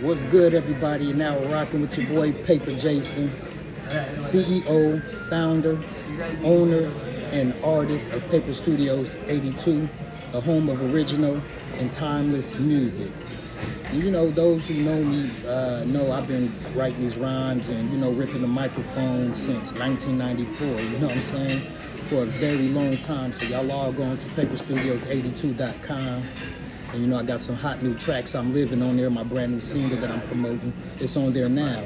What's good, everybody? You're now rocking with your boy Paper Jason, CEO, founder, owner, and artist of Paper Studios 82, the home of original and timeless music. And you know, those who know me know I've been writing these rhymes and, you know, ripping the microphone since 1994, you know what I'm saying? For a very long time. So y'all log on to paperstudios82.com. And you know, I got some hot new tracks I'm living on there, my brand new single that I'm promoting. It's on there now.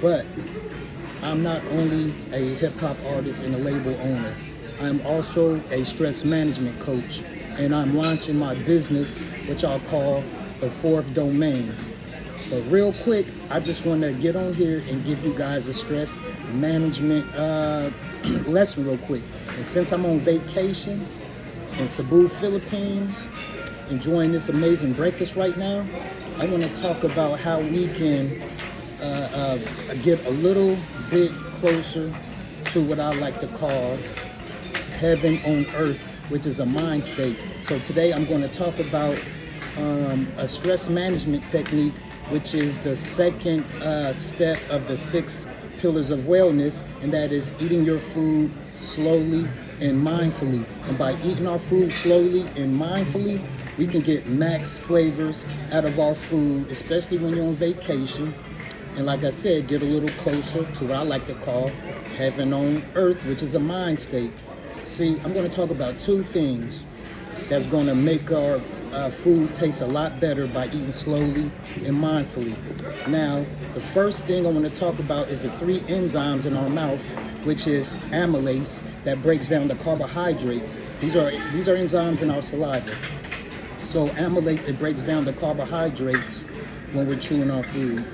But I'm not only a hip hop artist and a label owner, I'm also a stress management coach. And I'm launching my business, which I'll call the fourth domain. But real quick, I just want to get on here and give you guys a stress management lesson real quick. And since I'm on vacation in Cebu, Philippines, enjoying this amazing breakfast right now, I want to talk about how we can get a little bit closer to what I like to call heaven on earth, which is a mind state. So today I'm going to talk about a stress management technique, which is the second step of the 6 pillars of wellness, and that is eating your food slowly and mindfully. And by eating our food slowly and mindfully, we can get max flavors out of our food, especially when you're on vacation. And like I said, get a little closer to what I like to call heaven on earth, which is a mind state. See, I'm going to talk about 2 things that's going to make our food taste a lot better by eating slowly and mindfully. Now, the first thing I want to talk about is the 3 enzymes in our mouth, which is amylase, that breaks down the carbohydrates. These are enzymes in our saliva. So amylase, it breaks down the carbohydrates when we're chewing our food.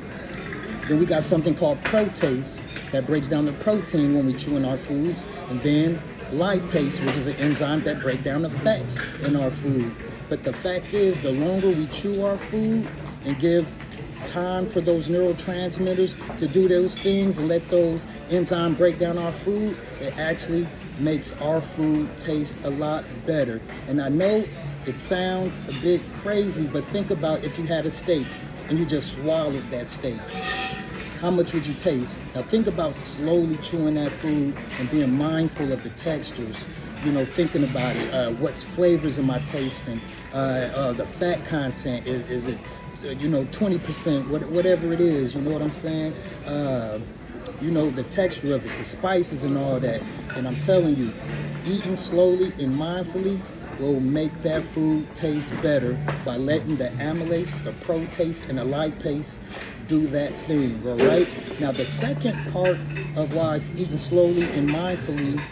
Then we got something called protease that breaks down the protein when we're chewing our foods. And then lipase, which is an enzyme that breaks down the fats in our food. But the fact is, the longer we chew our food and give time for those neurotransmitters to do those things and let those enzymes break down our food, it actually makes our food taste a lot better. And I know it sounds a bit crazy, but think about if you had a steak and you just swallowed that steak. How much would you taste? Now think about slowly chewing that food and being mindful of the textures. You know, thinking about it. What flavors am I tasting? The fat content, is it, you know, 20%, whatever it is, you know what I'm saying? You know, the texture of it, the spices and all that. And I'm telling you, eating slowly and mindfully will make that food taste better by letting the amylase, the protease, and the lipase do that thing, all right? Now, the second part of why it's eating slowly and mindfully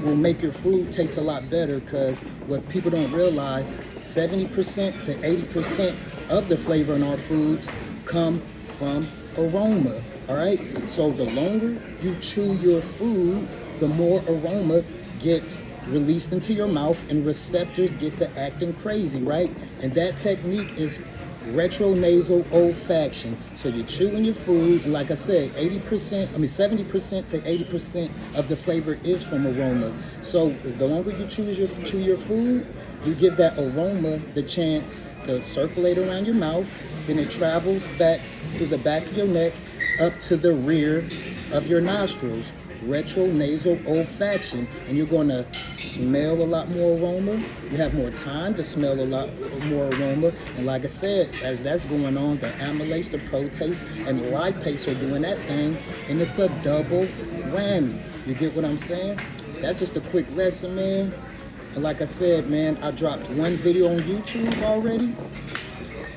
will make your food taste a lot better, because what people don't realize, 70% to 80% of the flavor in our foods come from aroma, all right? So the longer you chew your food, the more aroma gets released into your mouth and receptors get to acting crazy, right? And that technique is retronasal olfaction. So you're chewing your food, and like I said, 70% to 80% of the flavor is from aroma. So the longer you chew your food, you give that aroma the chance to circulate around your mouth, then it travels back through the back of your neck up to the rear of your nostrils. Retronasal olfaction, and you're going to smell a lot more aroma. You have more time to smell a lot more aroma. And like I said, as that's going on, the amylase, the protease, and the lipase are doing that thing, and it's a double whammy. You get what I'm saying? That's just a quick lesson, man. And like I said, man, I dropped 1 video on YouTube already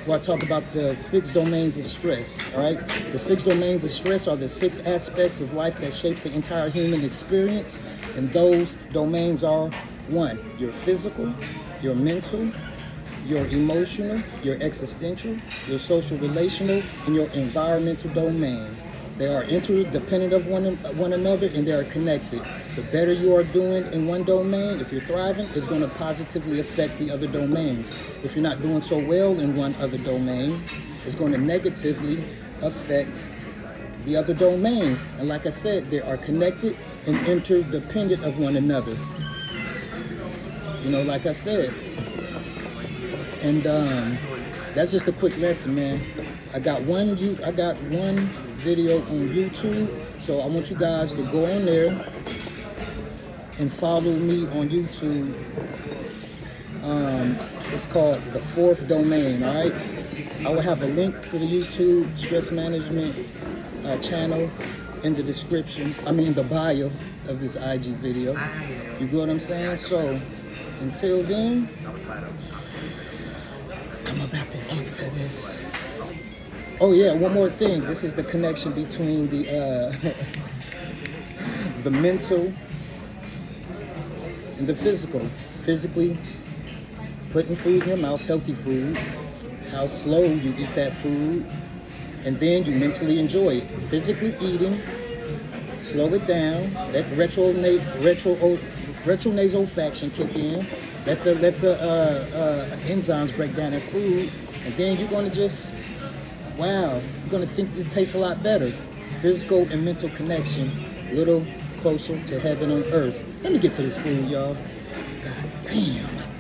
where I talk about the 6 domains of stress, all right? The 6 domains of stress are the 6 aspects of life that shapes the entire human experience. And those domains are 1, your physical, your mental, your emotional, your existential, your social relational, and your environmental domain. They are interdependent of one another, and they are connected. The better you are doing in one domain, if you're thriving, it's going to positively affect the other domains. If you're not doing so well in one other domain, it's going to negatively affect the other domains. And like I said, they are connected and interdependent of one another. You know, like I said. And that's just a quick lesson, man. I got one video on YouTube, so I want you guys to go on there and follow me on YouTube. It's called The Fourth Domain, all right? I will have a link to the YouTube stress management channel in the description, the bio of this IG video. You get what I'm saying? So, until then, I'm about to get to this. Oh yeah, one more thing. This is the connection between the the mental and the physical. Physically, putting food in your mouth, healthy food, how slow you eat that food, and then you mentally enjoy it. Physically eating, slow it down, let retronasal kick in, let the enzymes break down that food, and then you're gonna just, you're gonna think it tastes a lot better. Physical and mental connection, a little closer to heaven on earth. Let me get to this food, y'all. God damn.